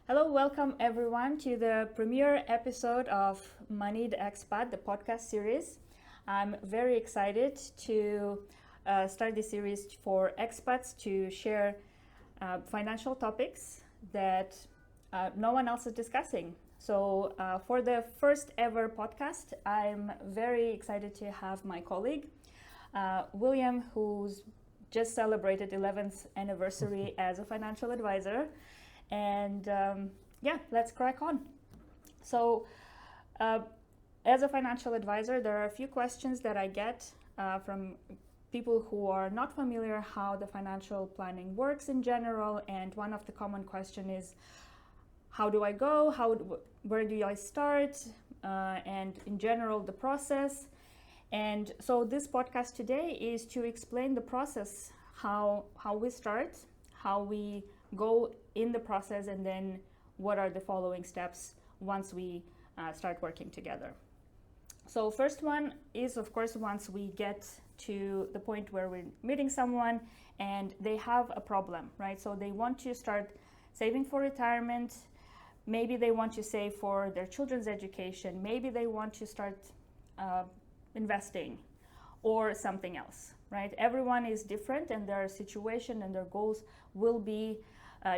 Hello, welcome everyone to the premiere episode of MoneyEdXpat, the podcast series. I'm very excited to start this series for expats to share financial topics that no one else is discussing. So for the first ever podcast, I'm very excited to have my colleague, William, who's just celebrated 11th anniversary as a financial advisor. And let's crack on. So as a financial advisor, there are a few questions that I get from people who are not familiar how the financial planning works in general. And one of the common question is, how do I go? Where do I start? And in general, the process. And so this podcast today is to explain the process, how we start, how we go in the process, and then what are the following steps once we start working together. So first one is, of course, once we get to the point where we're meeting someone and they have a problem, right? So they want to start saving for retirement. Maybe they want to save for their children's education. Maybe they want to start investing or something else, right? Everyone is different and their situation and their goals will be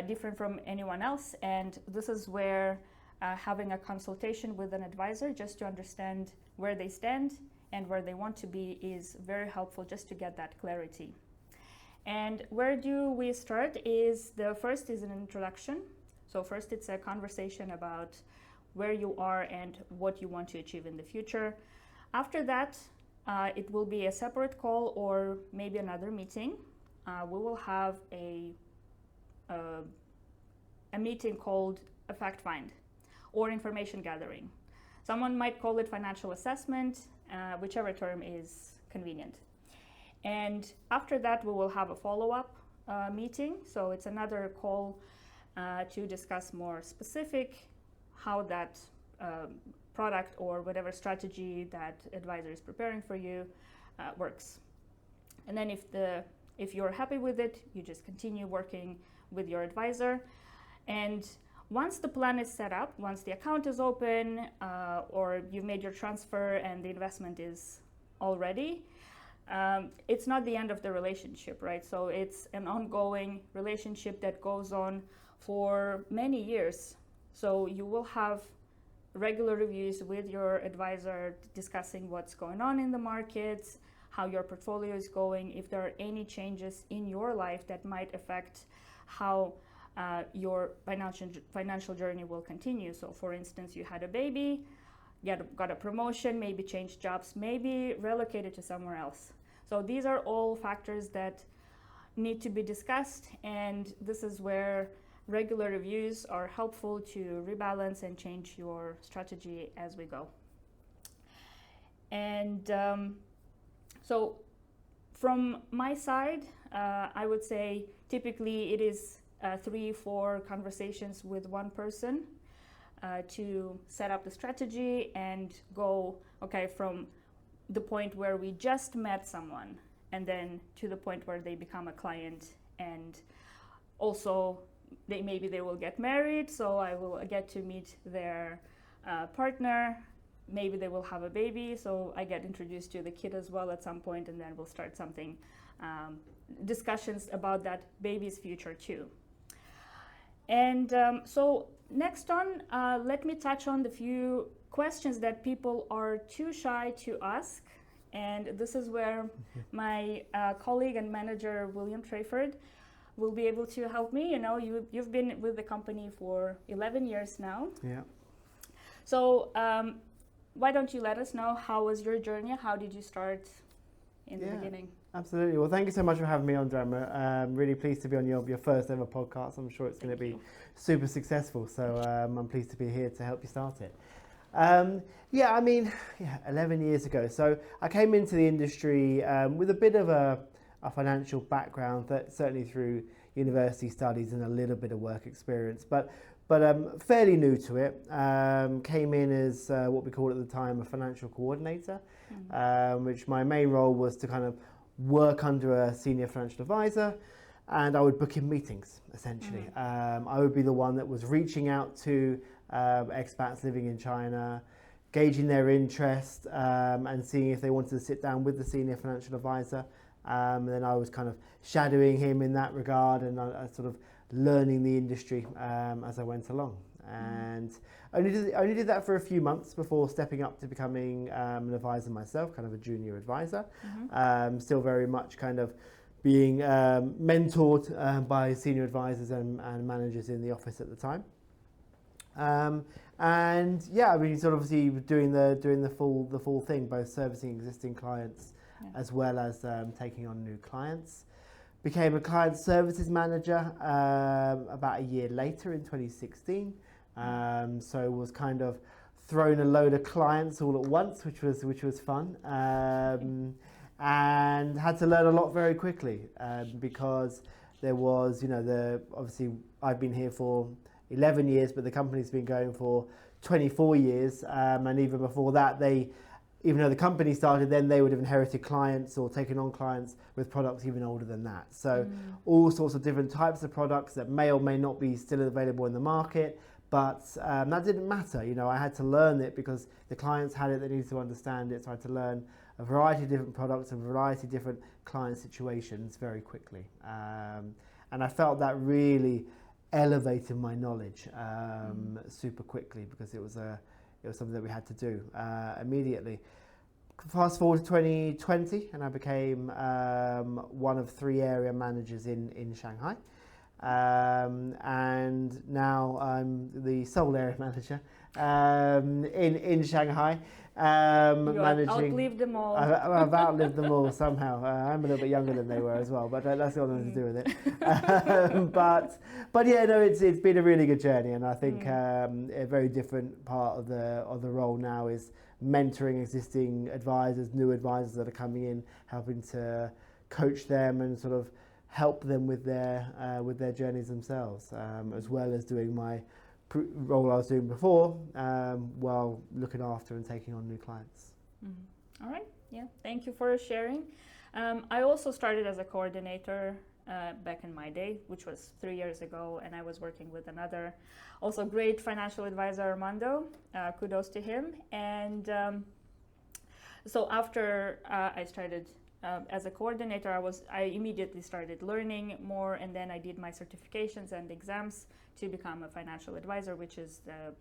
different from anyone else. And this is where having a consultation with an advisor just to understand where they stand and where they want to be is very helpful, just to get that clarity. And where do we start is the first is an introduction. So first it's a conversation about where you are and what you want to achieve in the future. After that, it will be a separate call or maybe another meeting. We will have a meeting called a fact find or information gathering. Someone might call it financial assessment, whichever term is convenient. And after that, we will have a follow-up meeting. So it's another call to discuss more specific how that product or whatever strategy that advisor is preparing for you works. And then if you're happy with it, you just continue working with your advisor. And once the plan is set up, once the account is open, or you've made your transfer and the investment is all ready, it's not the end of the relationship, right? So it's an ongoing relationship that goes on for many years. So you will have regular reviews with your advisor discussing what's going on in the markets, how your portfolio is going, if there are any changes in your life that might affect how your financial journey will continue. So for instance, you had a baby, got a promotion, maybe changed jobs, maybe relocated to somewhere else. So these are all factors that need to be discussed, and this is where regular reviews are helpful to rebalance and change your strategy as we go. And so from my side, I would say typically it is 3-4 conversations with one person to set up the strategy and go, okay, from the point where we just met someone and then to the point where they become a client, and also maybe they will get married, so I will get to meet their partner. Maybe they will have a baby, so I get introduced to the kid as well at some point, and then we'll start something, discussions about that baby's future too. And so next on, let me touch on the few questions that people are too shy to ask. And this is where my colleague and manager, William Trayford, will be able to help me. You know, you've been with the company for 11 years now. Yeah. So why don't you let us know, how was your journey? How did you start in the beginning? Absolutely. Well, thank you so much for having me on, Darema. I'm really pleased to be on your first ever podcast. I'm sure it's going to be super successful. So I'm pleased to be here to help you start it. 11 years ago. So I came into the industry with a bit of a financial background, that certainly through university studies and a little bit of work experience, but fairly new to it. Came in as what we called at the time a financial coordinator, which my main role was to kind of work under a senior financial advisor and I would book in meetings, essentially. I would be the one that was reaching out to expats living in China, gauging their interest, and seeing if they wanted to sit down with the senior financial advisor. And then I was kind of shadowing him in that regard, and I sort of learning the industry as I went along. And I only did that for a few months before stepping up to becoming an advisor myself, kind of a junior advisor. Still very much kind of being mentored by senior advisors and managers in the office at the time. And yeah, I mean, sort of obviously doing the full thing, both servicing existing clients as well as taking on new clients. Became a client services manager about a year later in 2016. So was kind of thrown a load of clients all at once, which was fun. And had to learn a lot very quickly because there was, obviously I've been here for 11 years, but the company's been going for 24 years. And even before that, even though the company started then, they would have inherited clients or taken on clients with products even older than that. So all sorts of different types of products that may or may not be still available in the market. But that didn't matter. I had to learn it because the clients had it, they needed to understand it. So I had to learn a variety of different products and a variety of different client situations very quickly. And I felt that really elevated my knowledge super quickly because it was something that we had to do immediately. Fast forward to 2020 and I became one of 3 area managers in Shanghai. And now I'm the sole area manager in Shanghai. Managing. Outlived them all. I've outlived them all somehow. I'm a little bit younger than they were as well, but that's got nothing to do with it. But yeah, no, it's been a really good journey, and I think a very different part of the role now is mentoring existing advisors, new advisors that are coming in, helping to coach them and sort of help them with their journeys themselves, as well as doing my role I was doing before, while looking after and taking on new clients. All right, yeah, thank you for sharing. I also started as a coordinator back in my day, which was 3 years ago, and I was working with another also great financial advisor, Armando. Kudos to him. And so after I started as a coordinator, I immediately started learning more, and then I did my certifications and exams to become a financial advisor, which is the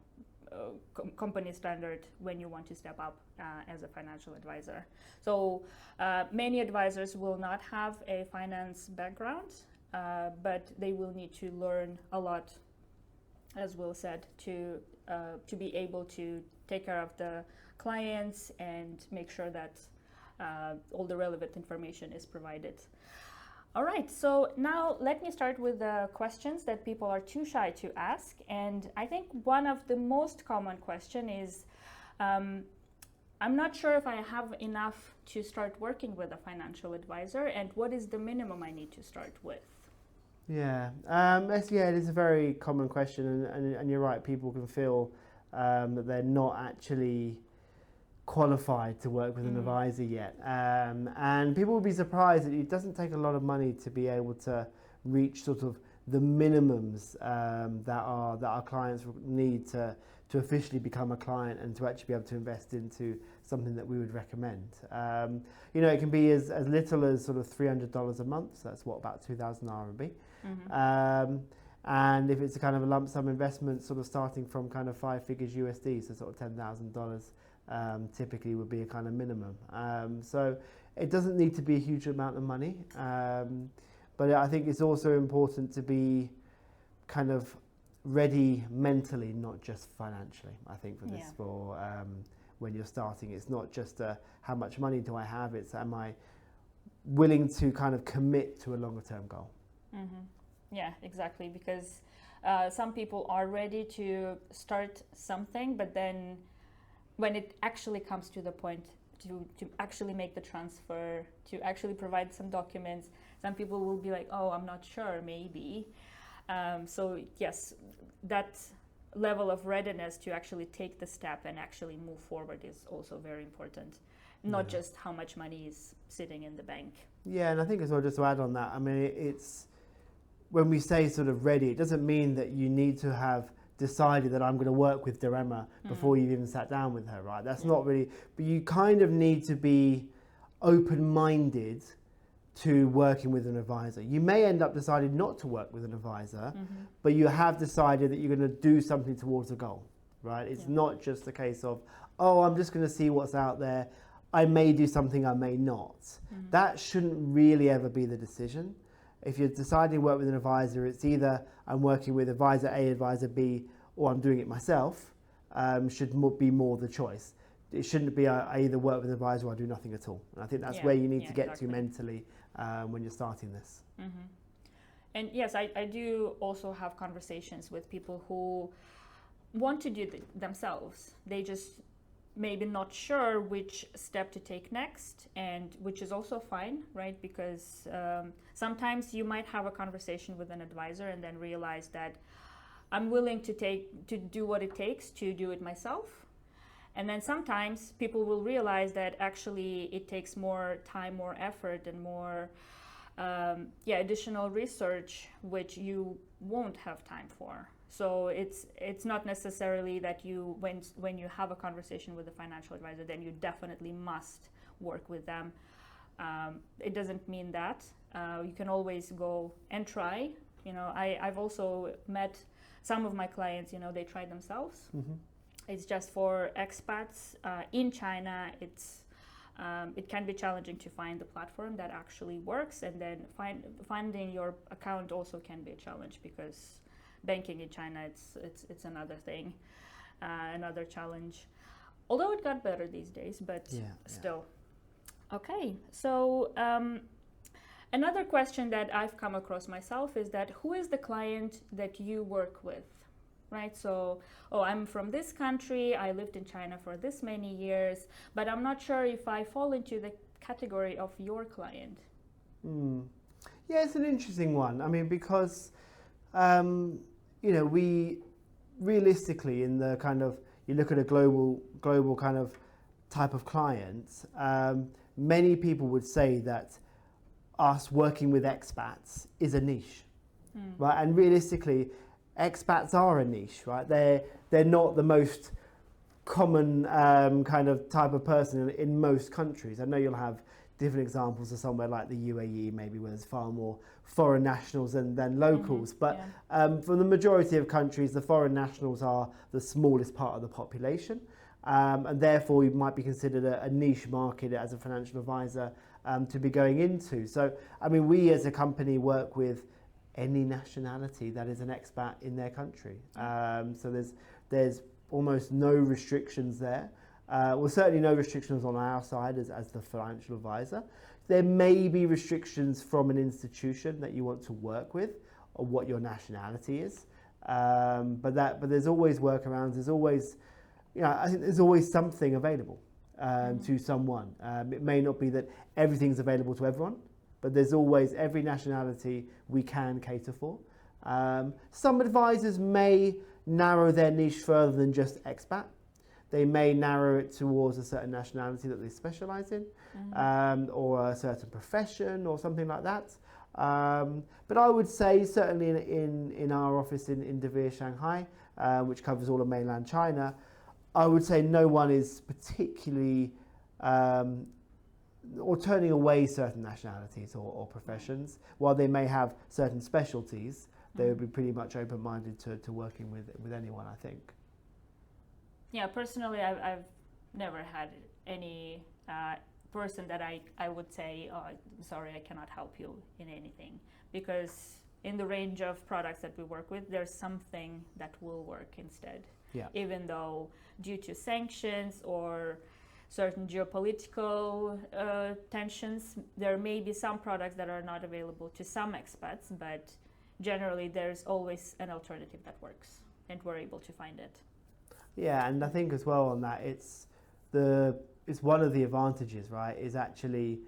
company standard when you want to step up as a financial advisor. So many advisors will not have a finance background, but they will need to learn a lot, as Will said, to be able to take care of the clients and make sure that all the relevant information is provided. All right, so now let me start with the questions that people are too shy to ask. And I think one of the most common question is, I'm not sure if I have enough to start working with a financial advisor, and what is the minimum I need to start with? Yeah, it is a very common question, and you're right, people can feel that they're not actually qualified to work with an advisor yet, and people will be surprised that it doesn't take a lot of money to be able to reach sort of the minimums that our clients need to officially become a client and to actually be able to invest into something that we would recommend. It can be as little as sort of $300 a month, so that's about 2,000 RMB. And if it's a kind of a lump sum investment, sort of starting from kind of 5 figures USD, so sort of $10,000. Typically would be a kind of minimum. So it doesn't need to be a huge amount of money, but I think it's also important to be kind of ready mentally, not just financially. I think for this, for when you're starting, it's not just how much money do I have, it's am I willing to kind of commit to a longer term goal. Yeah, exactly, because some people are ready to start something, but then when it actually comes to the point to actually make the transfer, to actually provide some documents, some people will be like, oh, I'm not sure, maybe. So yes, that level of readiness to actually take the step and actually move forward is also very important, not just how much money is sitting in the bank. Yeah, and I think as well, just to add on that, I mean, when we say sort of ready, it doesn't mean that you need to have decided that I'm going to work with Darema before you've even sat down with her, right? That's not really, but you kind of need to be open-minded to working with an advisor. You may end up deciding not to work with an advisor, but you have decided that you're going to do something towards a goal, right? It's not just a case of, oh, I'm just going to see what's out there. I may do something, I may not. That shouldn't really ever be the decision. If you're deciding to work with an advisor, it's either I'm working with advisor A, advisor B, or I'm doing it myself, should be more the choice. It shouldn't be I either work with an advisor or I do nothing at all. And I think that's where you need to get to mentally when you're starting this. And yes, I do also have conversations with people who want to do it themselves. They just maybe not sure which step to take next, and which is also fine, right? Because sometimes you might have a conversation with an advisor and then realize that I'm willing to do what it takes to do it myself. And then sometimes people will realize that actually it takes more time, more effort, and more additional research, which you won't have time for. So it's not necessarily that when you have a conversation with a financial advisor, then you definitely must work with them. It doesn't mean that. You can always go and try. I've also met some of my clients, they try themselves. It's just for expats in China. It can be challenging to find the platform that actually works, and then finding your account also can be a challenge, because banking in China, it's another thing, another challenge. Although it got better these days, but still. Okay, so another question that I've come across myself is that who is the client that you work with, right? So, I'm from this country, I lived in China for this many years, but I'm not sure if I fall into the category of your client. Yeah, it's an interesting one. I mean, because we realistically, in the kind of, you look at a global kind of type of clients, many people would say that us working with expats is a niche, right? And realistically, expats are a niche, right? They're not the most common kind of type of person in most countries. I know you'll have different examples of somewhere like the UAE, maybe, where there's far more foreign nationals than locals. But for the majority of countries, the foreign nationals are the smallest part of the population. And therefore, you might be considered a niche market as a financial advisor to be going into. So, I mean, we as a company work with any nationality that is an expat in their country. So there's almost no restrictions there. Well, certainly no restrictions on our side as the financial advisor. There may be restrictions from an institution that you want to work with, or what your nationality is. But there's always workarounds. There's always, I think there's always something available to someone. It may not be that everything's available to everyone, but there's always every nationality we can cater for. Some advisors may narrow their niche further than just expat. They may narrow it towards a certain nationality that they specialize in, or a certain profession or something like that. But I would say certainly in our office in Devere, Shanghai, which covers all of mainland China, I would say no one is particularly or turning away certain nationalities or professions. While they may have certain specialties, they would be pretty much open-minded to working with anyone, I think. Yeah, personally, I've never had any person that I would say, oh, sorry, I cannot help you in anything. Because in the range of products that we work with, there's something that will work instead. Yeah. Even though due to sanctions or certain geopolitical tensions, there may be some products that are not available to some expats, but generally there's always an alternative that works, and we're able to find it. Yeah, and I think as well on that, it's one of the advantages, right, is actually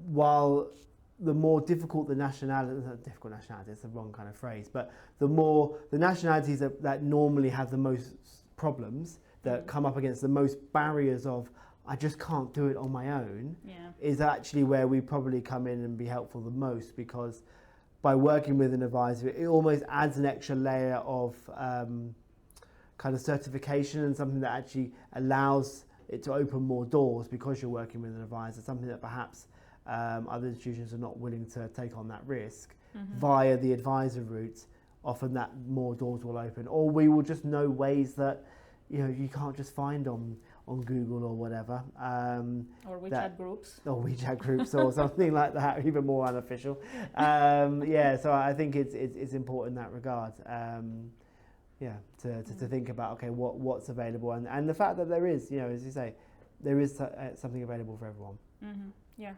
while the more difficult the nationality, it's the wrong kind of phrase, but the nationalities that normally have the most problems, that come up against the most barriers of, I just can't do it on my own, Yeah. is actually where we probably come in and be helpful the most, because by working with an advisor, it almost adds an extra layer of kind of certification and something that actually allows it to open more doors because you're working with an advisor, something that perhaps other institutions are not willing to take on that risk. Via the advisor route, often that more doors will open, or we will just know ways that you can't just find on Google or whatever. Or WeChat groups. Or WeChat groups or something like that, even more unofficial. So I think it's important in that regard. To think about, okay, what's available, and the fact that there is, as you say, there is something available for everyone. Yeah.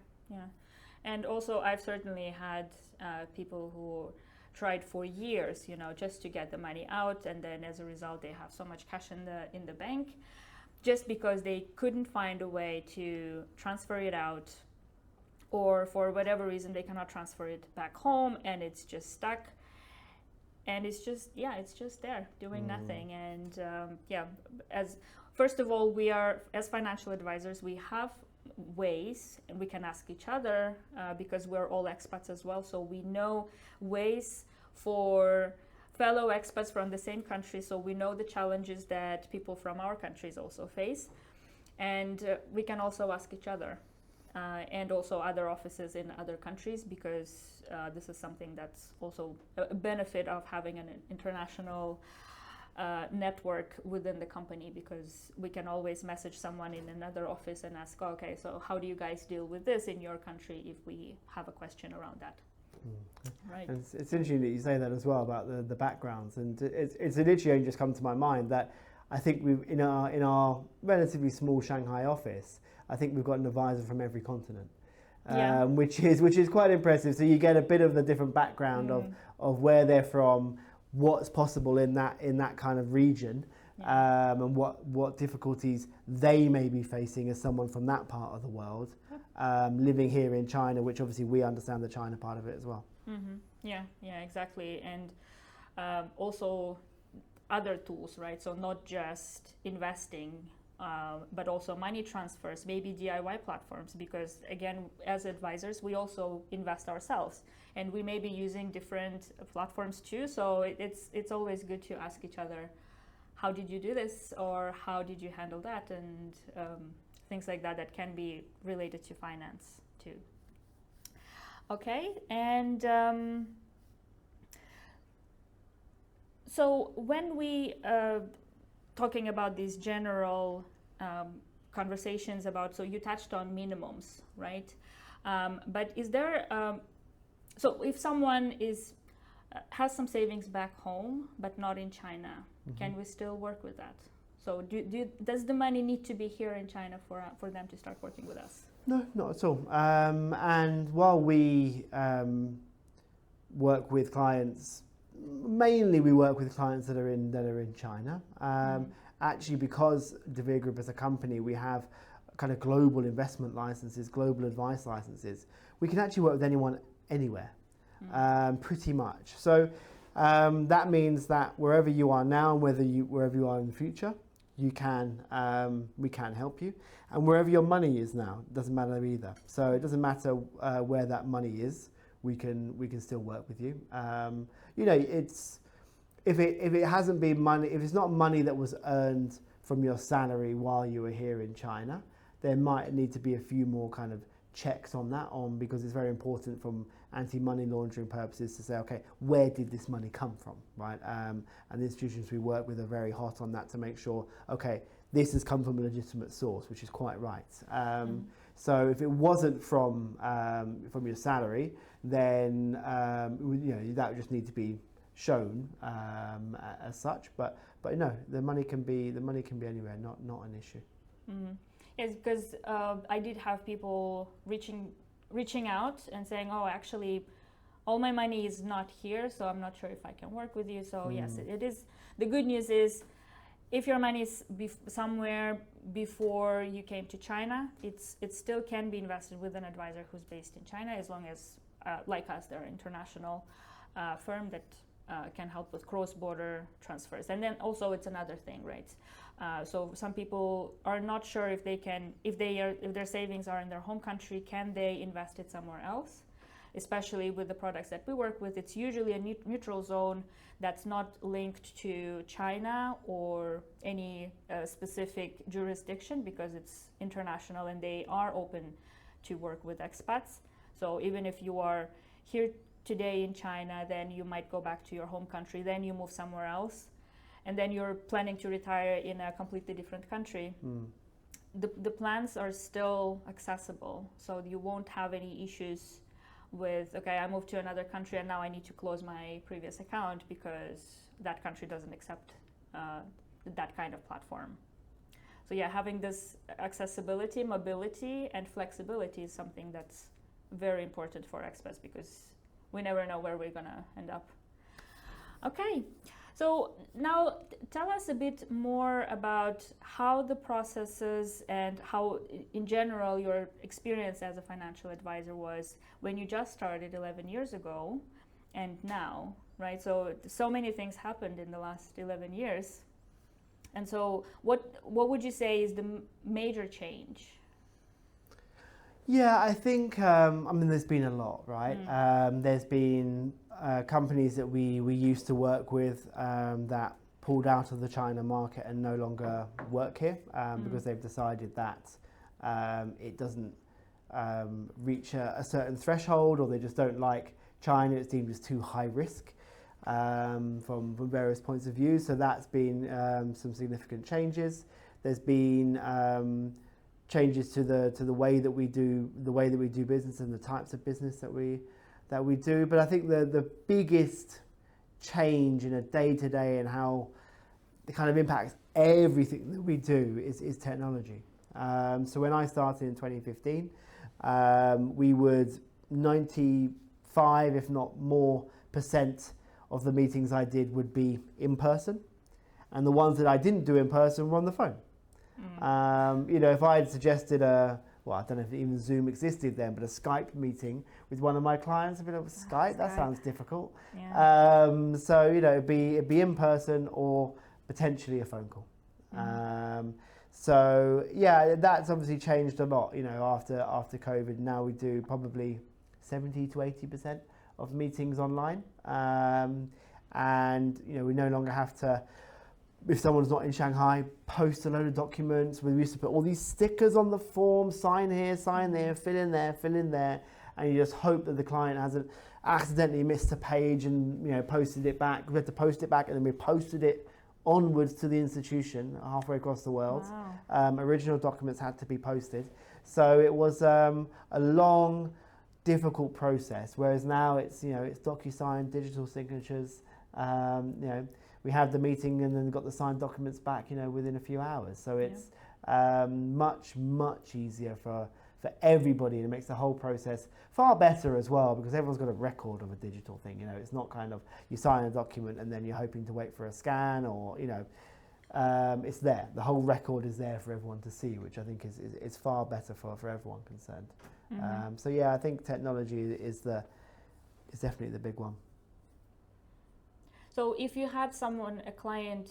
And also, I've certainly had people who tried for years, just to get the money out, and then as a result, they have so much cash in the bank, just because they couldn't find a way to transfer it out, or for whatever reason they cannot transfer it back home, and it's just stuck. And it's just there doing nothing. And first of all, we are, as financial advisors, we have ways, and we can ask each other because we're all expats as well. So we know ways for fellow expats from the same country. So we know the challenges that people from our countries also face. And we can also ask each other. And also other offices in other countries, because this is something that's also a benefit of having an international network within the company, because we can always message someone in another office and ask, okay, so how do you guys deal with this in your country, if we have a question around that. Right. And it's interesting that you say that as well about the backgrounds, and it's literally just come to my mind that I think we've in our relatively small Shanghai office, I think we've got an advisor from every continent, which is quite impressive. So you get a bit of the different background of where they're from, what's possible in that kind of region, and what difficulties they may be facing as someone from that part of the world, living here in China, which obviously we understand the China part of it as well. Yeah, exactly. And also other tools, right? So not just investing, but also money transfers, maybe DIY platforms, because again, as advisors, we also invest ourselves, and we may be using different platforms too. So it's always good to ask each other, how did you do this, or how did you handle that, and things like that can be related to finance too. Okay, and so when we talking about these general conversations about, so you touched on minimums, right? But is there, so if someone has some savings back home but not in China, can we still work with that? So does the money need to be here in China for them to start working with us? No, not at all. And while we work with clients, mainly we work with clients that are in China. Actually, because Devere Group as a company, we have kind of global investment licenses, global advice licenses. We can actually work with anyone, anywhere, pretty much. So that means that wherever you are now, and wherever you are in the future, we can help you. And wherever your money is now, doesn't matter either. So it doesn't matter where that money is. We can still work with you. It's if it hasn't been money, if it's not money that was earned from your salary while you were here in China, there might need to be a few more kind of checks on that, because it's very important from anti-money laundering purposes to say, okay, where did this money come from, right? And the institutions we work with are very hot on that to make sure, okay, this has come from a legitimate source, which is quite right. So if it wasn't from your salary, then that would just need to be shown as such. But no, the money can be anywhere, not an issue. Yes, because I did have people reaching out and saying, oh, actually, all my money is not here, so I'm not sure if I can work with you. So yes, it is. The good news is, if your money is somewhere before you came to China, it still can be invested with an advisor who's based in China, as long as, like us, they're an international firm that can help with cross-border transfers. And then also it's another thing, right? So some people are not sure if they can, if their savings are in their home country, can they invest it somewhere else? Especially with the products that we work with, it's usually a neutral zone that's not linked to China or any specific jurisdiction, because it's international and they are open to work with expats. So even if you are here today in China, then you might go back to your home country, then you move somewhere else, and then you're planning to retire in a completely different country. The plans are still accessible, so you won't have any issues with, okay, I moved to another country and now I need to close my previous account because that country doesn't accept that kind of platform. So yeah, having this accessibility, mobility, and flexibility is something that's very important for expats, because we never know where we're gonna end up. Okay, so now tell us a bit more about how the processes and how, in general, your experience as a financial advisor was when you just started 11 years ago and now, right? So many things happened in the last 11 years. And so what would you say is the major change? Yeah, I think, there's been a lot, right? There's been companies that we used to work with that pulled out of the China market and no longer work here because they've decided that it doesn't reach a certain threshold, or they just don't like China. It's deemed as too high risk from various points of view. So that's been some significant changes. There's been changes to the way that we do business and the types of business that we do. But I think the biggest change in a day-to-day and how it kind of impacts everything that we do is technology. So when I started in 2015, we would 95, if not more, % of the meetings I did would be in person, and the ones that I didn't do in person were on the phone. If I had suggested I don't know if even Zoom existed then, but a Skype meeting with one of my clients, I'd be like, Skype? That sounds difficult. Yeah. It'd be in person or potentially a phone call. That's obviously changed a lot, after COVID. Now we do probably 70 to 80% of meetings online. We no longer have to, if someone's not in Shanghai, post a load of documents. We used to put all these stickers on the form, sign here, sign there, fill in there, and you just hope that the client hasn't accidentally missed a page and posted it back. We had to post it back, and then we posted it onwards to the institution halfway across the world. Wow. Original documents had to be posted. So it was a long, difficult process, whereas now it's DocuSign, digital signatures. We have the meeting and then got the signed documents back, within a few hours. So it's much, much easier for everybody, and it makes the whole process far better as well, because everyone's got a record of a digital thing. It's not kind of you sign a document and then you're hoping to wait for a scan, or it's there. The whole record is there for everyone to see, which I think is far better for everyone concerned. I think technology is definitely the big one. So if you had a client,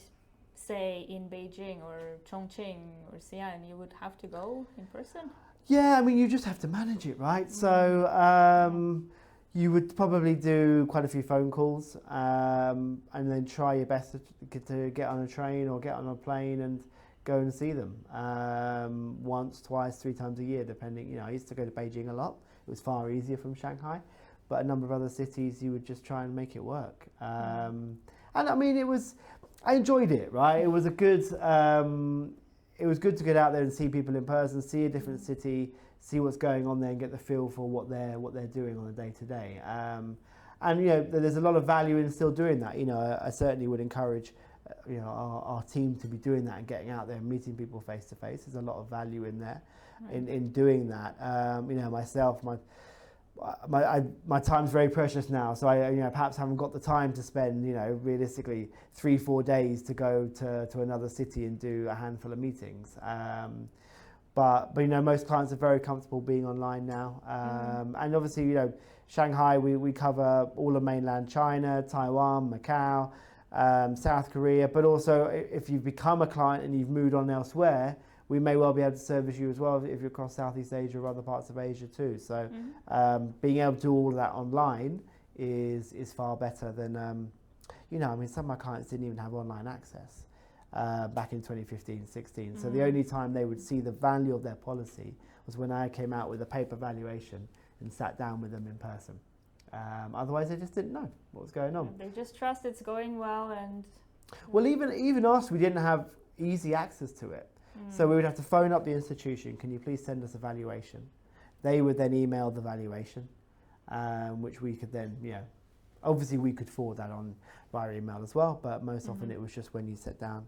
say in Beijing or Chongqing or Xi'an, you would have to go in person? Yeah, you just have to manage it, right? So you would probably do quite a few phone calls and then try your best to get on a train or get on a plane and go and see them once, twice, 3 times a year, depending. I used to go to Beijing a lot. It was far easier from Shanghai. But a number of other cities, you would just try and make it work. I enjoyed it, right? It was good to get out there and see people in person, see a different city, see what's going on there, and get the feel for what they're doing on a day to day. There's a lot of value in still doing that. I certainly would encourage our team to be doing that and getting out there and meeting people face to face. There's a lot of value in there, in doing that. Myself, my time's very precious now, so I perhaps haven't got the time to spend realistically 3-4 days to go to another city and do a handful of meetings. But most clients are very comfortable being online now, and obviously Shanghai, we cover all of mainland China, Taiwan, Macau, South Korea, but also if you've become a client and you've moved on elsewhere, we may well be able to service you as well if you're across Southeast Asia or other parts of Asia too. So being able to do all of that online is far better than, you know, I mean, some of my clients didn't even have online access back in 2015, 16. So the only time they would see the value of their policy was when I came out with a paper valuation and sat down with them in person. Otherwise, they just didn't know what was going on. They just trust it's going well, and well, even us, we didn't have easy access to it. So we would have to phone up the institution. Can you please send us a valuation? They would then email the valuation, which we could then, you know, obviously we could forward that on via email as well. But most often it was just when you sat down,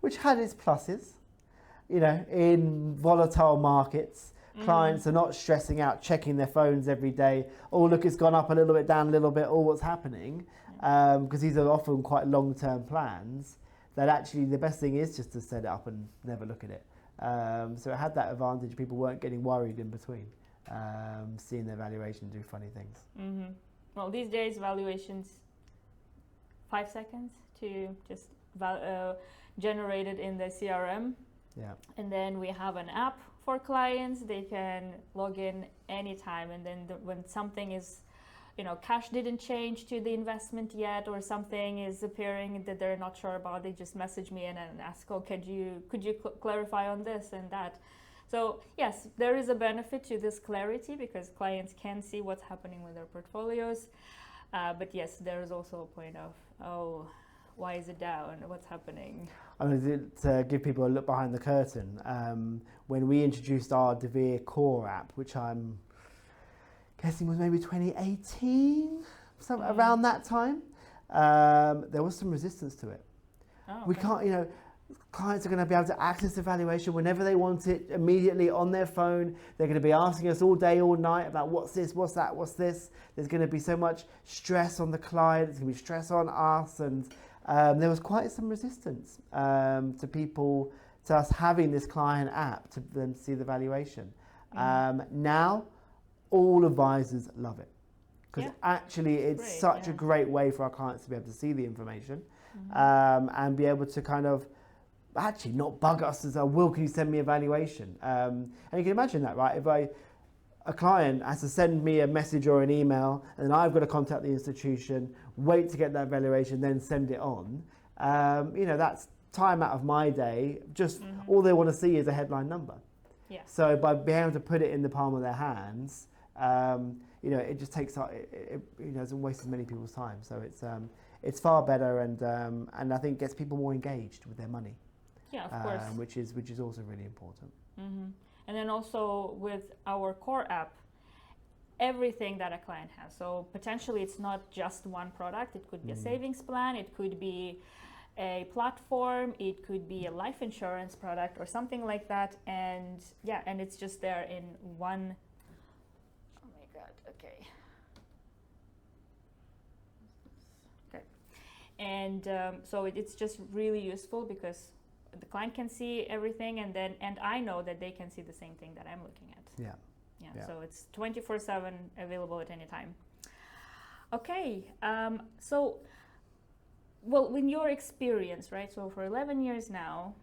which had its pluses. You know, in volatile markets, clients are not stressing out, checking their phones every day. Oh, look, it's gone up a little bit, down a little bit. Oh, what's happening? Because these are often quite long-term plans. That actually the best thing is just to set it up and never look at it. So it had that advantage. People weren't getting worried in between, seeing their valuation do funny things. Well, these days valuations, 5 seconds to just generate it in the CRM. Yeah. And then we have an app for clients. They can log in anytime, and then when something is, you know, cash didn't change to the investment yet, or something is appearing that they're not sure about, they just message me and ask, oh, could you clarify on this and that. So yes, there is a benefit to this clarity because clients can see what's happening with their portfolios. But yes, there is also a point of, oh, why is it down? What's happening? I mean, to give people a look behind the curtain, when we introduced our Devere Core app, which I'm guessing was maybe 2018, around that time, there was some resistance to it. Oh, okay. We can't, you know, clients are going to be able to access the valuation whenever they want it, immediately on their phone. They're going to be asking us all day, all night about what's this, what's that, what's this. There's going to be so much stress on the client, there's going to be stress on us, and there was quite some resistance to us having this client app to them see the valuation. Now, all advisors love it because actually it's such a great way for our clients to be able to see the information and be able to kind of actually not bug us as, Will, can you send me a valuation? And you can imagine that, right? If a client has to send me a message or an email and then I've got to contact the institution, wait to get that valuation, then send it on, you know, that's time out of my day. Just all they want to see is a headline number. Yeah. So by being able to put it in the palm of their hands, you know, it just takes, it doesn't waste as many people's time. So it's far better and I think gets people more engaged with their money. Yeah, of course. Which is also really important. And then also with our core app, everything that a client has. So potentially it's not just one product. It could be a savings plan. It could be a platform. It could be a life insurance product or something like that. And yeah, and it's just there in one. Oh my God. Okay. Okay. And so it's just really useful because the client can see everything, and I know that they can see the same thing that I'm looking at. Yeah. So it's 24/7 available at any time. Okay. So, well, in your experience, right? So for 11 years now,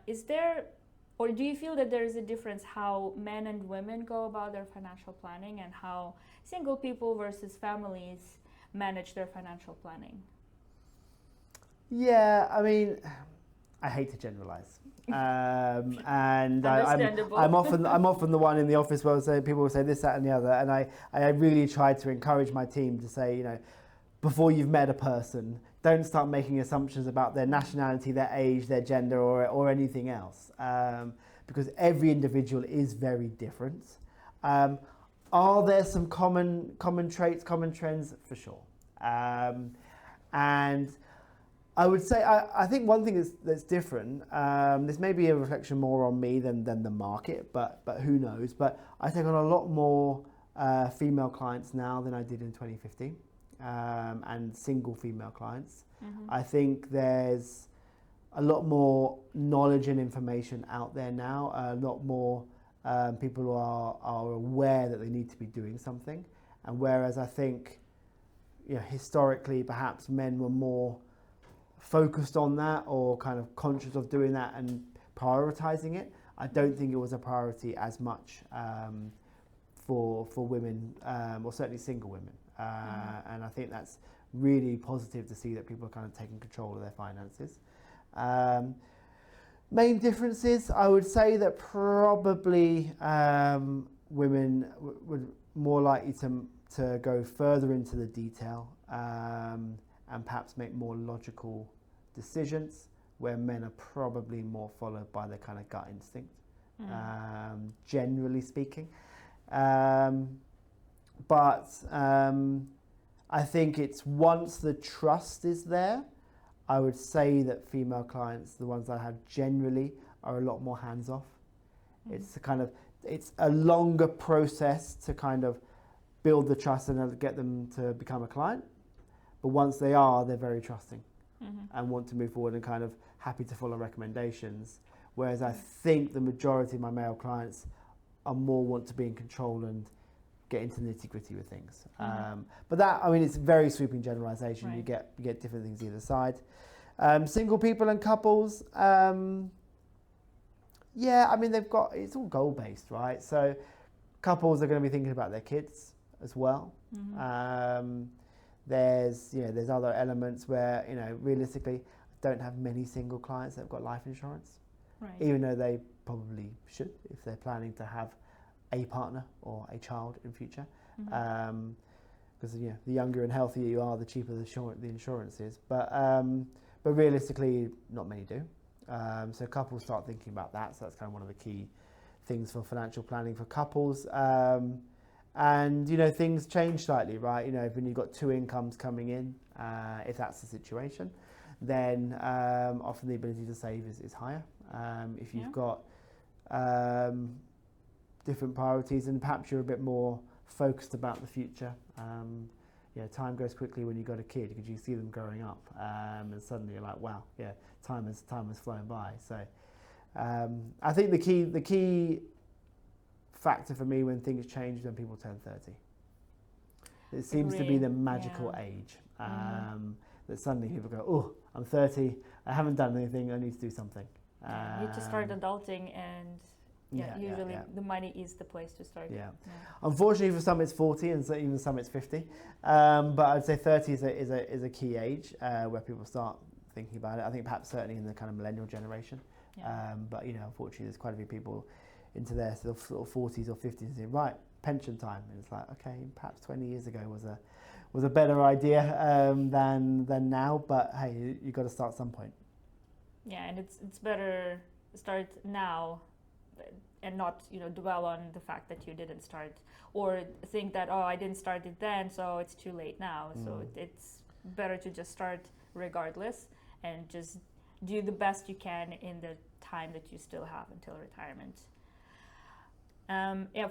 is there, or do you feel that there is a difference how men and women go about their financial planning and how single people versus families manage their financial planning? Yeah, I mean, I hate to generalize, and I'm often the one in the office where people will say this, that, and the other, and I really try to encourage my team to say, you know, before you've met a person, don't start making assumptions about their nationality, their age, their gender, or anything else, because every individual is very different. Are there some common traits, common trends? For sure, and I would say, I think one thing that's different, this may be a reflection more on me than the market, but who knows, but I take on a lot more female clients now than I did in 2015, and single female clients. I think there's a lot more knowledge and information out there now, a lot more people are aware that they need to be doing something, And whereas I think, historically perhaps men were more focused on that or kind of conscious of doing that and prioritizing it, I don't think it was a priority as much for women, or certainly single women. And I think that's really positive to see that people are kind of taking control of their finances. Main differences, I would say that probably women would more likely to go further into the detail and perhaps make more logical decisions, where men are probably more followed by their kind of gut instinct, generally speaking. But I think it's once the trust is there, I would say that female clients, the ones I have generally, are a lot more hands-off. It's a longer process to kind of build the trust and get them to become a client. But once they are, they're very trusting and want to move forward and kind of happy to follow recommendations. Whereas I think the majority of my male clients are more want to be in control and get into nitty-gritty with things. But that, I mean, it's very sweeping generalization. Right. You get different things either side. Single people and couples, yeah, I mean, it's all goal-based, right? So couples are going to be thinking about their kids as well. There's other elements where, realistically, I don't have many single clients that have got life insurance, right, even though they probably should if they're planning to have a partner or a child in future. Because the younger and healthier you are, the cheaper the insurance is. But realistically, not many do. So couples start thinking about that. So that's kind of one of the key things for financial planning for couples. And things change slightly, right? When you've got two incomes coming in, if that's the situation, then often the ability to save is higher. If you've got different priorities and perhaps you're a bit more focused about the future. Time goes quickly when you've got a kid because you see them growing up, and suddenly you're like, wow, time has flown by. So I think the key factor for me when things change is when people turn 30. It seems to be the magical age that suddenly people go, oh, I'm 30, I haven't done anything, I need to do something. You need to start adulting, and usually the money is the place to start. Unfortunately for some it's 40 and even some it's 50, but I'd say 30 is a key age where people start thinking about it. I think perhaps certainly in the kind of millennial generation, but unfortunately there's quite a few people into their sort of 40s or 50s and saying, right, pension time, and it's like, okay, perhaps 20 years ago was a better idea than now, but hey, you got to start at some point. And it's better start now and not dwell on the fact that you didn't start, or think that, oh, I didn't start it then, so it's too late now. So it's better to just start regardless and just do the best you can in the time that you still have until retirement.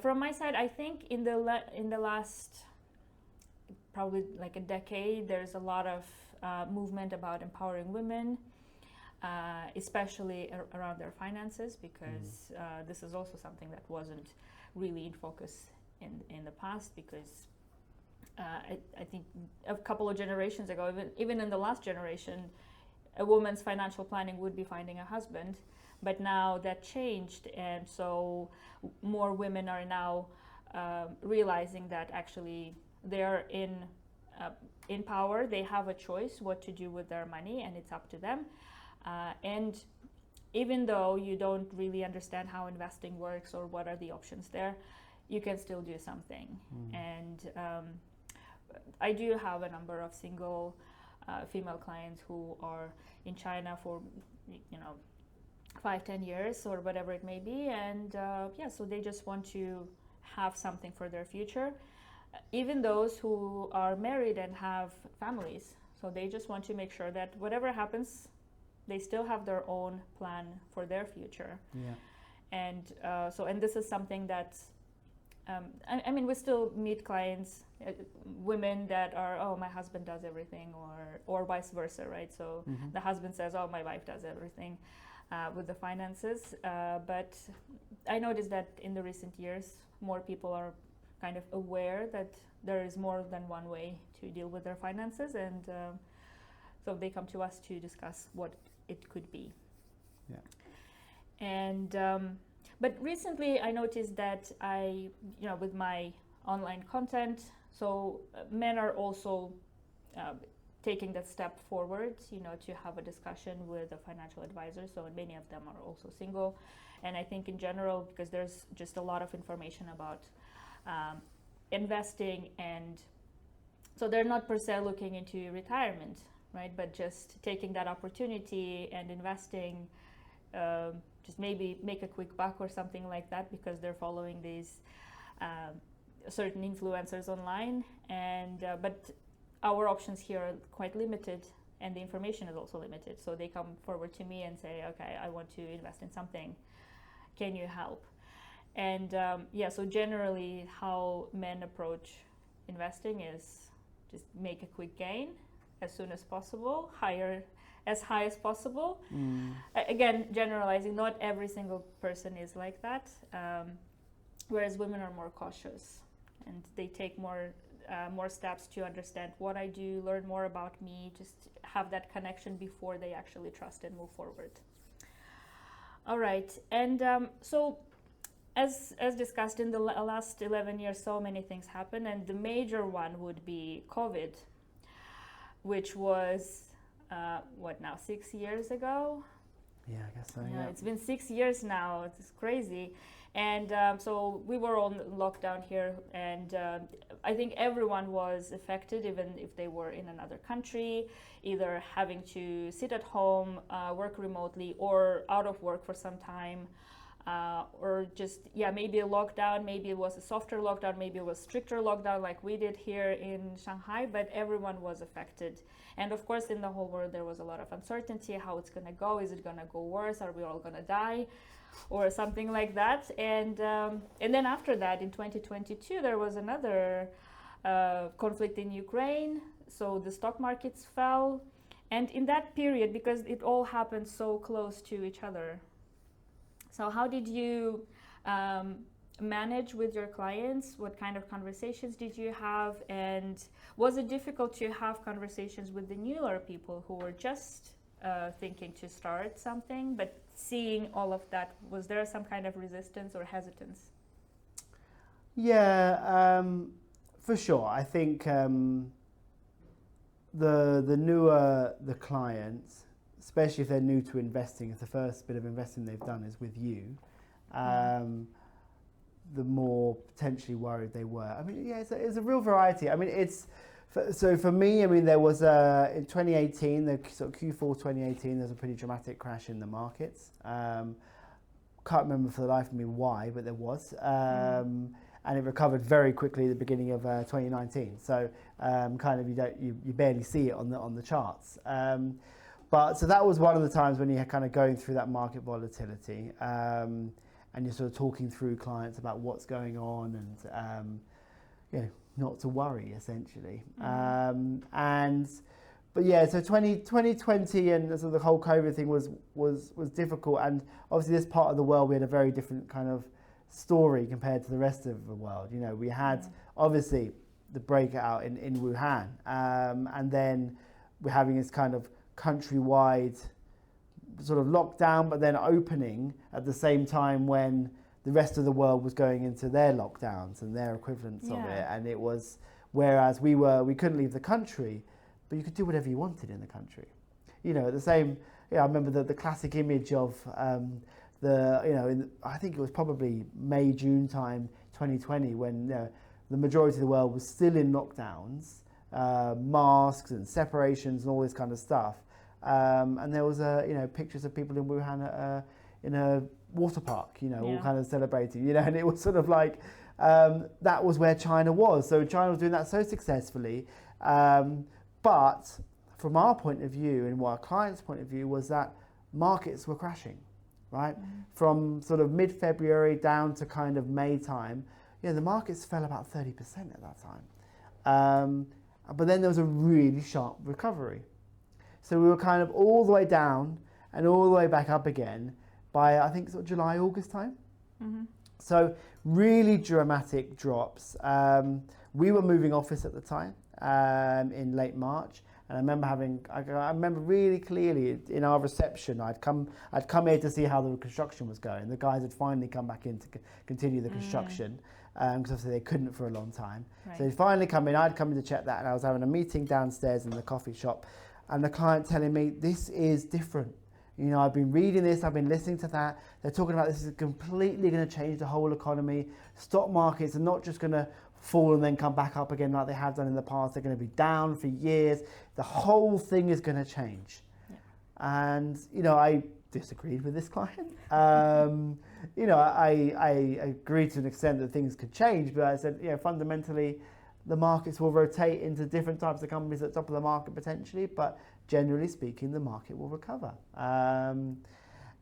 From my side, I think in the last probably like a decade, there's a lot of movement about empowering women, especially around their finances, because this is also something that wasn't really in focus in the past, because I think a couple of generations ago, even in the last generation, a woman's financial planning would be finding a husband. But now that changed, and so more women are now realizing that actually they are in power. They have a choice what to do with their money, and it's up to them. And even though you don't really understand how investing works or what are the options there, you can still do something. And I do have a number of single female clients who are in China for 5-10 years or whatever it may be, and so they just want to have something for their future. Even those who are married and have families, so they just want to make sure that whatever happens, they still have their own plan for their future. And and this is something that I mean, we still meet clients, women that are, oh, my husband does everything, or vice versa, right? So the husband says, oh, my wife does everything with the finances. But I noticed that in the recent years, more people are kind of aware that there is more than one way to deal with their finances, and so they come to us to discuss what it could be. Yeah. And but recently I noticed that with my online content, so men are also taking that step forward, to have a discussion with a financial advisor. So many of them are also single, and I think in general, because there's just a lot of information about investing, and so they're not per se looking into retirement, right? But just taking that opportunity and investing, just maybe make a quick buck or something like that, because they're following these certain influencers online, and but our options here are quite limited, and the information is also limited. So they come forward to me and say, okay, I want to invest in something, can you help? And so generally how men approach investing is just make a quick gain as soon as possible, as high as possible. Again, generalizing, not every single person is like that, whereas women are more cautious, and they take more steps to understand what I do, learn more about me, just have that connection before they actually trust and move forward. All right, and so as discussed, in the last 11 years, so many things happened, and the major one would be COVID, which was 6 years ago? Yeah, I guess so. Yeah, it's been 6 years now. It's crazy. And so we were on lockdown here, and I think everyone was affected, even if they were in another country, either having to sit at home, work remotely, or out of work for some time, or just, maybe a lockdown, maybe it was a softer lockdown, maybe it was stricter lockdown like we did here in Shanghai, but everyone was affected. And of course, in the whole world, there was a lot of uncertainty, how it's going to go. Is it going to go worse? Are we all going to die? Or something like that. And then after that, in 2022, there was another conflict in Ukraine. So the stock markets fell. And in that period, because it all happened so close to each other, so how did you manage with your clients? What kind of conversations did you have? And was it difficult to have conversations with the newer people who were just thinking to start something, but seeing all of that? Was there some kind of resistance or hesitance? Yeah, for sure. I think the newer the clients, especially if they're new to investing, if the first bit of investing they've done is with you, the more potentially worried they were. I mean, it's a real variety. I mean, so for me, I mean, there was in 2018, the sort of Q4 2018, there's a pretty dramatic crash in the markets. Can't remember for the life of me why, but there was. And it recovered very quickly at the beginning of 2019. So kind of you barely see it on the charts. But so that was one of the times when you're kind of going through that market volatility, and you're sort of talking through clients about what's going on, and not to worry, essentially. But so 2020 and sort of the whole COVID thing was difficult, and obviously this part of the world we had a very different kind of story compared to the rest of the world. We had obviously the breakout in Wuhan, and then we're having this kind of countrywide sort of lockdown, but then opening at the same time when the rest of the world was going into their lockdowns and their equivalents of it. And it was, whereas we couldn't leave the country, but you could do whatever you wanted in the country. The same, I remember the classic image of I think it was probably May, June time, 2020, when the majority of the world was still in lockdowns, masks and separations and all this kind of stuff. And there was pictures of people in Wuhan in a water park, all kind of celebrating, and it was sort of like that was where China was. So China was doing that so successfully. But from our point of view and our clients' point of view was that markets were crashing, right? From sort of mid-February down to kind of May time, the markets fell about 30% at that time. But then there was a really sharp recovery. So we were kind of all the way down and all the way back up again by, I think, sort of July, August time. So really dramatic drops. We were moving office at the time in late March, and I remember really clearly in our reception, I'd come here to see how the construction was going. The guys had finally come back in to continue the construction because obviously they couldn't for a long time. Right. So they'd finally come in. I'd come in to check that, and I was having a meeting downstairs in the coffee shop, and the client telling me this is different. You know, I've been reading this, I've been listening to that. They're talking about this is completely going to change the whole economy. Stock markets are not just going to fall and then come back up again like they have done in the past. They're going to be down for years. The whole thing is going to change. Yeah. And, you know, I disagreed with this client. You know, I agreed to an extent that things could change, but I said, you know, fundamentally, the markets will rotate into different types of companies at the top of the market potentially, but generally speaking, the market will recover.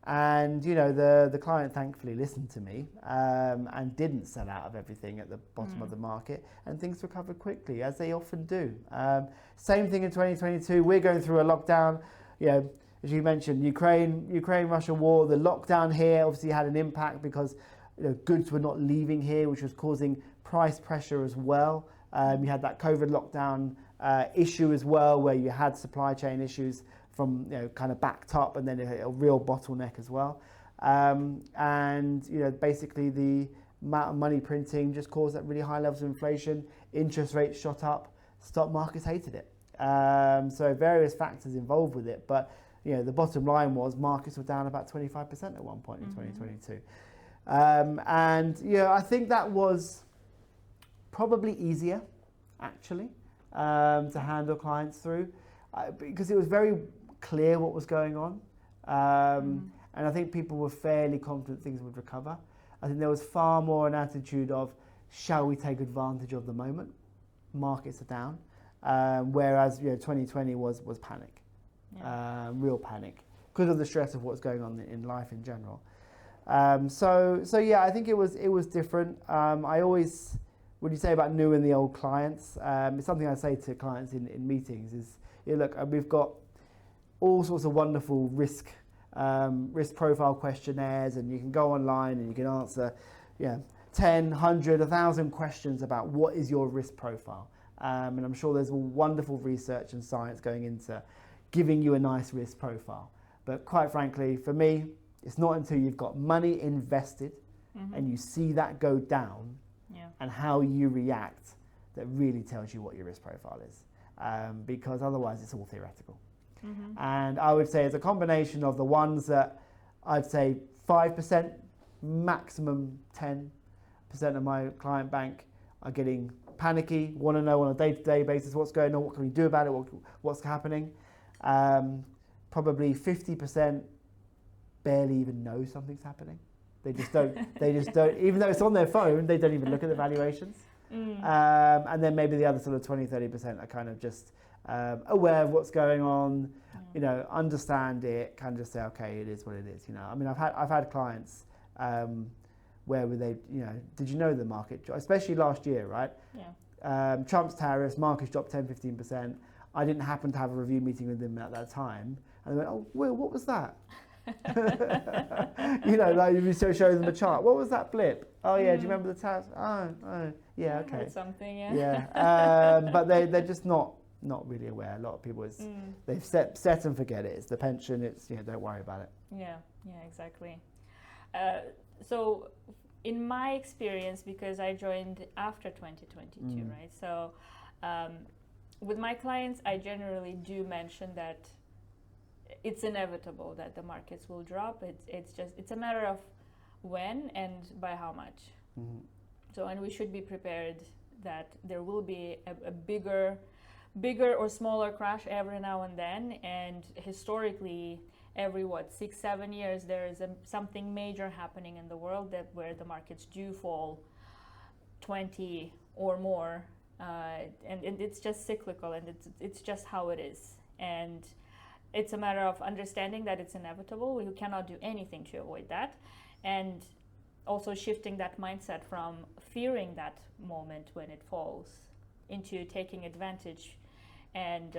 And you know, the client thankfully listened to me and didn't sell out of everything at the bottom of the market, and things recovered quickly, as they often do. Same thing in 2022. We're going through a lockdown. You know, as you mentioned, Ukraine-Russia war. The lockdown here obviously had an impact because you know, goods were not leaving here, which was causing price pressure as well. You had that COVID lockdown issue as well, where you had supply chain issues from, you know, kind of backed up, and then a real bottleneck as well. And you know, basically the amount of money printing just caused that really high levels of inflation. Interest rates shot up. Stock markets hated it. So various factors involved with it, but you know, the bottom line was markets were down about 25% at one point in 2022. And you know, I think that was probably easier, actually, to handle clients through, because it was very clear what was going on. And I think people were fairly confident things would recover. I think there was far more an attitude of, shall we take advantage of the moment? Markets are down. Whereas, you know, 2020 was panic, real panic, because of the stress of what's going on in life in general. So yeah, I think it was different. I always, what you say about new and the old clients, it's something I say to clients in meetings is, you know, look, we've got all sorts of wonderful risk profile questionnaires, and you can go online and you can answer 10, 100, 1,000 questions about what is your risk profile. And I'm sure there's wonderful research and science going into giving you a nice risk profile. But quite frankly, for me, it's not until you've got money invested and you see that go down and how you react that really tells you what your risk profile is. Because otherwise it's all theoretical. And I would say it's a combination of the ones that I'd say 5%, maximum 10% of my client bank are getting panicky, want to know on a day-to-day basis what's going on, what can we do about it, what's happening. Probably 50% barely even know something's happening. They just don't, even though it's on their phone, they don't even look at the valuations. And then maybe the other sort of 20, 30% are kind of just aware of what's going on, you know, understand it, kind of just say, okay, it is what it is. You know, I mean, I've had clients where they, you know, did you know the market, especially last year, right? Trump's tariffs, markets dropped 10, 15%. I didn't happen to have a review meeting with them at that time. And they went, oh, Will, what was that? You know, like you show them the chart. What was that blip? Oh yeah, do you remember the tariffs? Oh yeah, okay. I heard something, but they're just not really aware. A lot of people, they've set and forget it. It's the pension, it's, you know, don't worry about it. Yeah, exactly. So in my experience, because I joined after 2022, right? So with my clients, I generally do mention that it's inevitable that the markets will drop. It's a matter of when and by how much. So, and we should be prepared that there will be a bigger or smaller crash every now and then. And historically, every 6-7 years, there is something major happening in the world where the markets do fall 20 or more, and it's just cyclical, and it's just how it is. And it's a matter of understanding that it's inevitable. We cannot do anything to avoid that, and also shifting that mindset from fearing that moment when it falls into taking advantage, and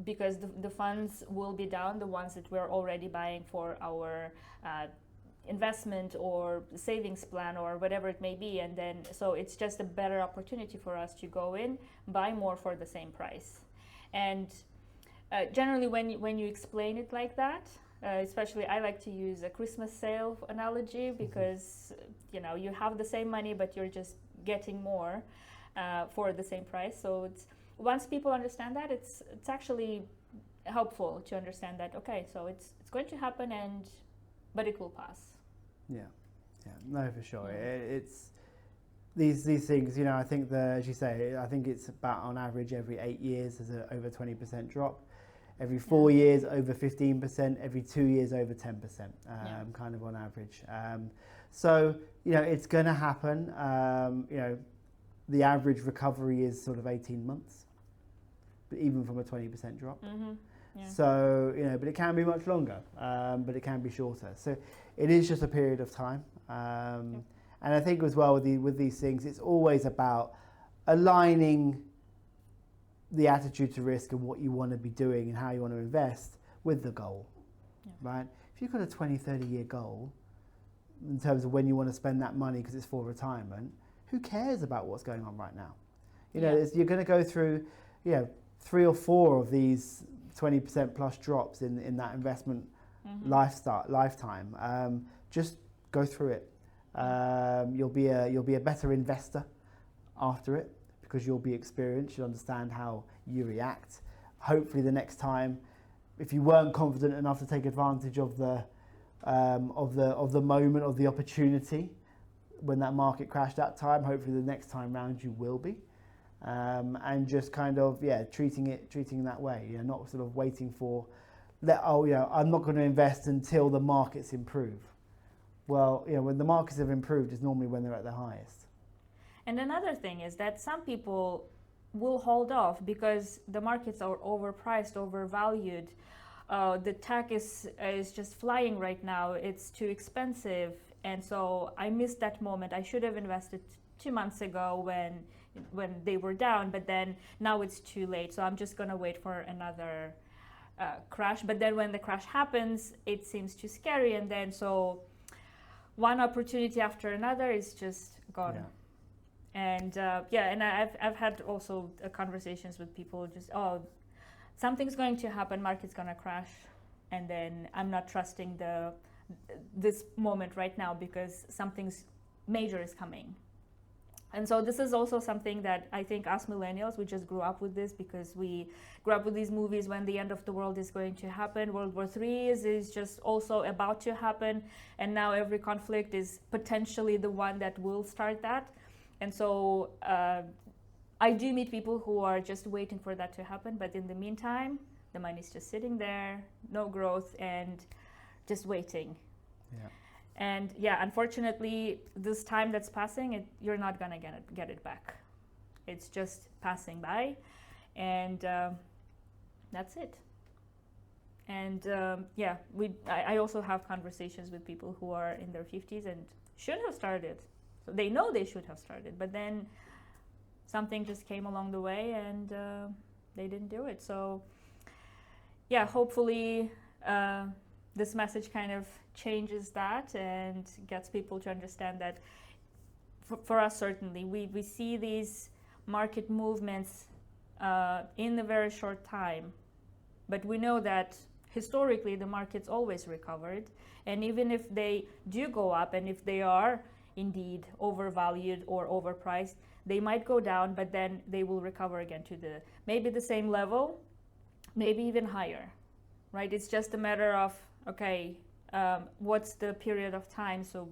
because the funds will be down, the ones that we're already buying for our investment or savings plan or whatever it may be, and then so it's just a better opportunity for us to go in, buy more for the same price. And generally when you explain it like that, especially I like to use a Christmas sale analogy, because you know, you have the same money but you're just getting more for the same price. So it's, once people understand that, it's actually helpful to understand that, okay, so it's going to happen, but it will pass. Yeah, no, for sure. It's these things, you know, I think as you say, I think it's about on average every 8 years there's a over 20% drop, every 4 years over 15%, every 2 years over 10%, kind of on average. So, you know, it's going to happen. You know, the average recovery is sort of 18 months, but even from a 20% drop. So, you know, but it can be much longer, but it can be shorter. So it is just a period of time. And I think as well with these things, it's always about aligning the attitude to risk and what you want to be doing and how you want to invest with the goal, right? If you've got a 20, 30-year goal in terms of when you want to spend that money because it's for retirement, who cares about what's going on right now? You know, you're going to go through, you know, 3 or 4 of these 20% plus drops in that investment lifetime. Just go through it. You'll be a better investor after it, because you'll be experienced. You'll understand how you react. Hopefully, the next time, if you weren't confident enough to take advantage of the moment, of the opportunity when that market crashed that time, hopefully the next time round you will be. And just kind of treating that way. You know, not sort of waiting for I'm not going to invest until the markets improve. Well, you know, when the markets have improved is normally when they're at their highest. And another thing is that some people will hold off because the markets are overpriced, overvalued. The tech is just flying right now. It's too expensive, and so I missed that moment. I should have invested 2 months ago when they were down, but then now it's too late. So I'm just gonna wait for another crash. But then when the crash happens, it seems too scary, and then so one opportunity after another is just gone. And and I've had also conversations with people, just something's going to happen, market's gonna crash, and then I'm not trusting this moment right now because something's major is coming. And so this is also something that I think us millennials, we just grew up with this, because we grew up with these movies when the end of the world is going to happen. World War III is just also about to happen, and now every conflict is potentially the one that will start that. And so I do meet people who are just waiting for that to happen, but in the meantime, the money's just sitting there, no growth, and just waiting. And unfortunately, this time that's passing, you're not gonna get it back. It's just passing by, and that's it. And I also have conversations with people who are in their 50s and should have started. So they know they should have started, but then something just came along the way and they didn't do it. So hopefully this message kind of changes that and gets people to understand that for us, certainly, we see these market movements in a very short time, but we know that historically the market's always recovered, and even if they do go up, and if they are indeed overvalued or overpriced, they might go down, but then they will recover again to maybe the same level, maybe even higher, right? It's just a matter of, what's the period of time? So,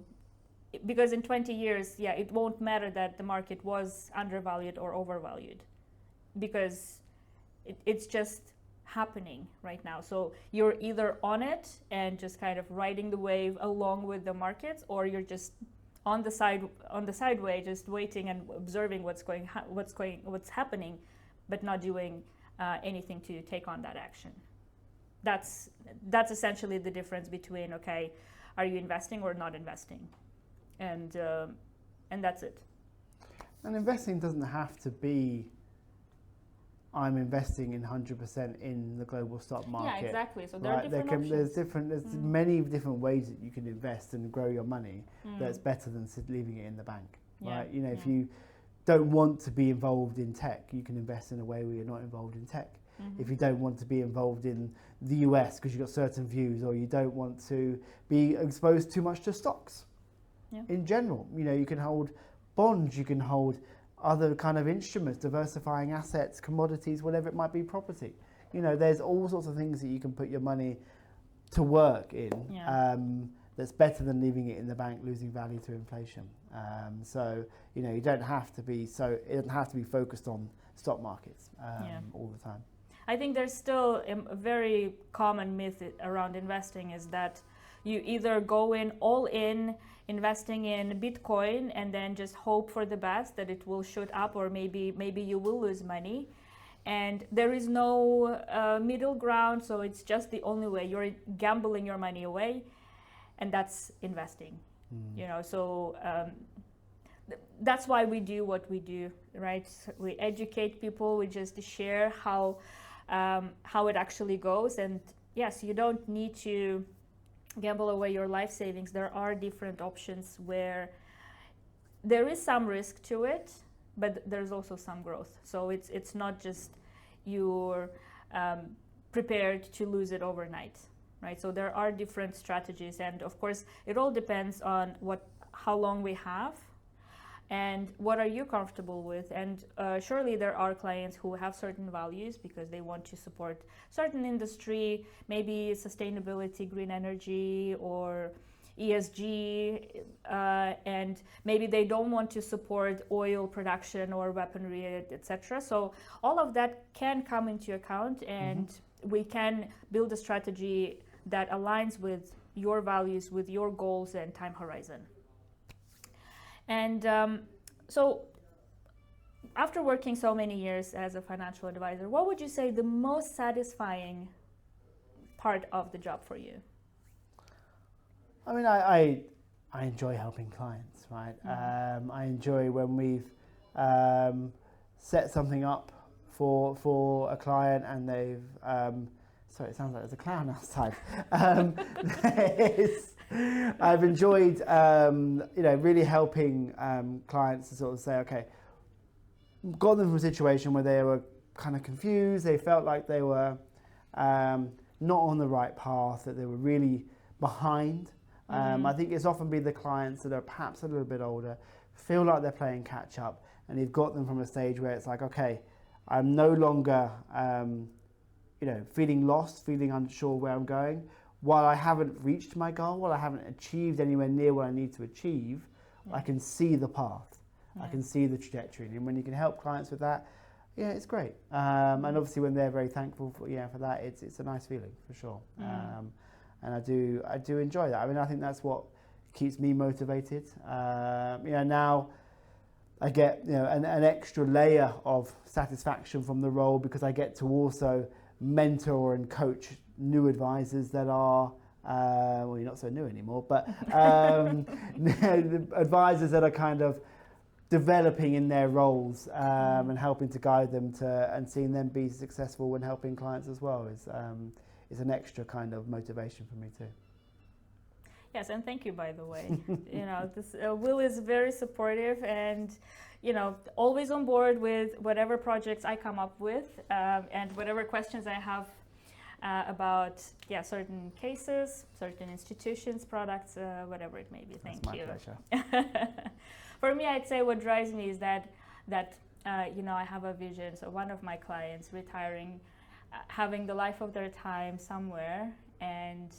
because in 20 years, it won't matter that the market was undervalued or overvalued, because it's just happening right now. So you're either on it and just kind of riding the wave along with the markets, or you're just on the sideway, just waiting and observing what's happening, but not doing anything to take on that action. That's essentially the difference between, are you investing or not investing, and that's it. And investing doesn't have to be I'm investing in 100% in the global stock market. Yeah, exactly. So there are different options. There's many different ways that you can invest and grow your money that's better than leaving it in the bank, right? You know, if you don't want to be involved in tech, you can invest in a way where you're not involved in tech. If you don't want to be involved in the US because you've got certain views, or you don't want to be exposed too much to stocks in general, you know, you can hold bonds, you can hold other kind of instruments, diversifying assets, commodities, whatever it might be, property. You know, there's all sorts of things that you can put your money to work in that's better than leaving it in the bank, losing value to inflation. So, you know, you don't have to be it doesn't have to be focused on stock markets all the time. I think there's still a very common myth around investing is that you either go in all in investing in Bitcoin and then just hope for the best that it will shoot up, or maybe you will lose money, and there is no middle ground. So it's just the only way. You're gambling your money away, and that's investing. You know, so that's why we do what we do, right? We educate people. We just share how it actually goes. And yes, you don't need to gamble away your life savings. There are different options where there is some risk to it, but there's also some growth. So it's not just you're prepared to lose it overnight, right? So there are different strategies, and of course it all depends on how long we have and what are you comfortable with. And surely there are clients who have certain values because they want to support certain industry, maybe sustainability, green energy, or ESG, and maybe they don't want to support oil production or weaponry, etc. So all of that can come into account, and we can build a strategy that aligns with your values, with your goals and time horizon. And so after working so many years as a financial advisor, what would you say the most satisfying part of the job for you? I mean, I enjoy helping clients, right? I enjoy when we've set something up for a client and they've sorry, it sounds like there's a clown outside. I've enjoyed, you know, really helping clients to sort of say, okay, got them from a situation where they were kind of confused, they felt like they were not on the right path, that they were really behind. I think it's often been the clients that are perhaps a little bit older, feel like they're playing catch up, and you've got them from a stage where it's like, okay, I'm no longer, you know, feeling lost, feeling unsure where I'm going. While I haven't reached my goal, while I haven't achieved anywhere near what I need to achieve, I can see the path. I can see the trajectory. And when you can help clients with that, yeah, it's great. And obviously when they're very thankful for that, it's a nice feeling for sure. And I do enjoy that. I mean, I think that's what keeps me motivated. You know, now I get, you know, an extra layer of satisfaction from the role because I get to also mentor and coach new advisors that are, well, you're not so new anymore, but advisors that are kind of developing in their roles and helping to guide them and seeing them be successful when helping clients as well is an extra kind of motivation for me too. Yes, and thank you, by the way. You know, this Will is very supportive and, you know, always on board with whatever projects I come up with and whatever questions I have about certain cases, certain institutions, products, whatever it may be. Thank you. That's my pleasure. For me, I'd say what drives me is that you know, I have a vision. So one of my clients retiring, having the life of their time somewhere, and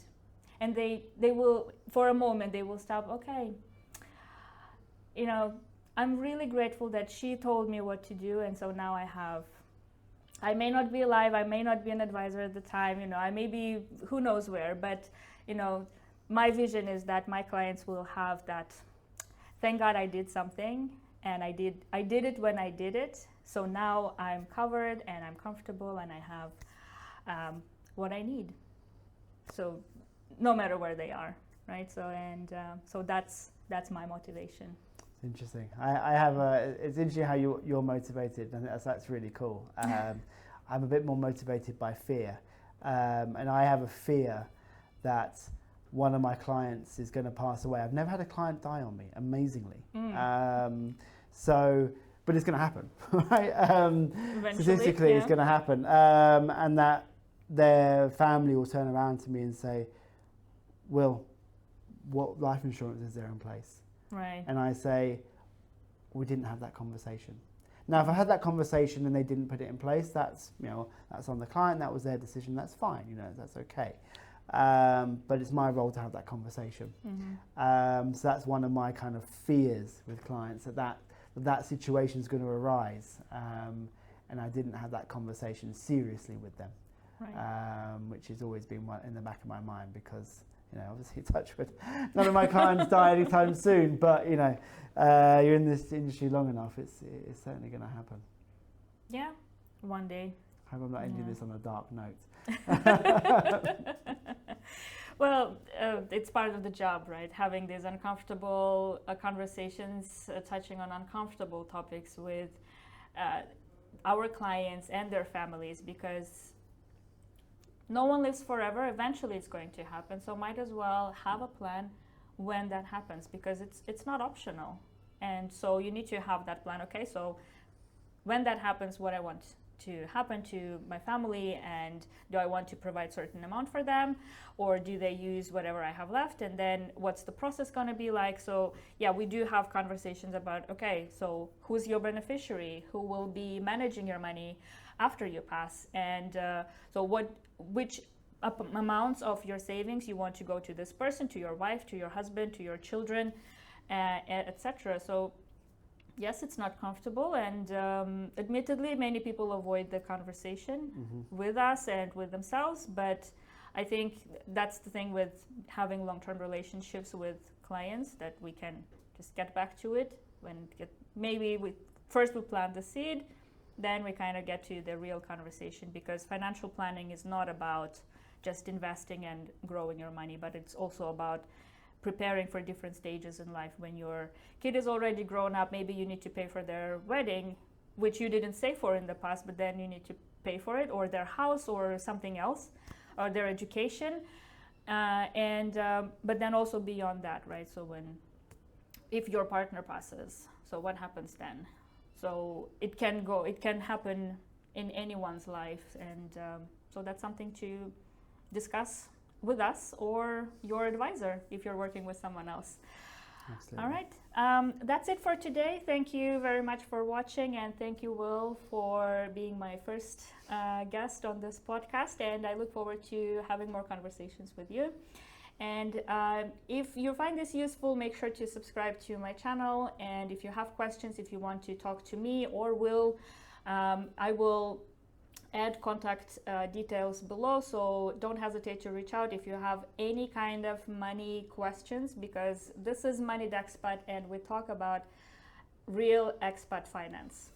they will, for a moment, they will stop. Okay, you know, I'm really grateful that she told me what to do, and so now I may not be alive, I may not be an advisor at the time, you know, I may be who knows where, but, you know, my vision is that my clients will have that, thank God I did something, and I did it when I did it, so now I'm covered and I'm comfortable and I have what I need. So no matter where they are, right? So so that's my motivation. Interesting. I have it's interesting how you're motivated, and that's really cool. I'm a bit more motivated by fear. And I have a fear that one of my clients is going to pass away. I've never had a client die on me, amazingly. But it's going to happen, right? Statistically, it's going to happen. And that their family will turn around to me and say, Will, what life insurance is there in place? Right. And I say, we didn't have that conversation. Now, if I had that conversation and they didn't put it in place, that's on the client. That was their decision. That's fine. That's okay. But it's my role to have that conversation. So that's one of my kind of fears with clients, that situation is going to arise, and I didn't have that conversation seriously with them, right. Which has always been in the back of my mind, because obviously, touch wood, none of my clients die anytime soon, but you're in this industry long enough, it's certainly going to happen. Yeah, one day. I hope I'm not ending this on a dark note. Well, it's part of the job, right? Having these uncomfortable conversations, touching on uncomfortable topics with our clients and their families, because no one lives forever. Eventually it's going to happen. So might as well have a plan when that happens, because it's not optional. And so you need to have that plan. Okay, so when that happens, what I want to happen to my family, and do I want to provide certain amount for them, or do they use whatever I have left, and then what's the process going to be like? So yeah, we do have conversations about, okay, so who's your beneficiary, who will be managing your money after you pass, and so which amounts of your savings you want to go to this person, to your wife, to your husband, to your children, etc. So yes, it's not comfortable, and admittedly, many people avoid the conversation with us and with themselves. But I think that's the thing with having long-term relationships with clients, that we can just get back to it maybe we plant the seed, then we kind of get to the real conversation, because financial planning is not about just investing and growing your money, but it's also about preparing for different stages in life. When your kid is already grown up, maybe you need to pay for their wedding, which you didn't save for in the past, but then you need to pay for it, or their house, or something else, or their education, but then also beyond that, right? So if your partner passes, so what happens then? So it can happen in anyone's life, and so that's something to discuss with us or your advisor if you're working with someone else. Absolutely. All right, that's it for today. Thank you very much for watching, and thank you, Will, for being my first guest on this podcast, and I look forward to having more conversations with you. And if you find this useful, make sure to subscribe to my channel, and if you have questions, if you want to talk to me or Will, I will add contact details below, so don't hesitate to reach out if you have any kind of money questions, because this is MoneyEdXpat, and we talk about real expat finance.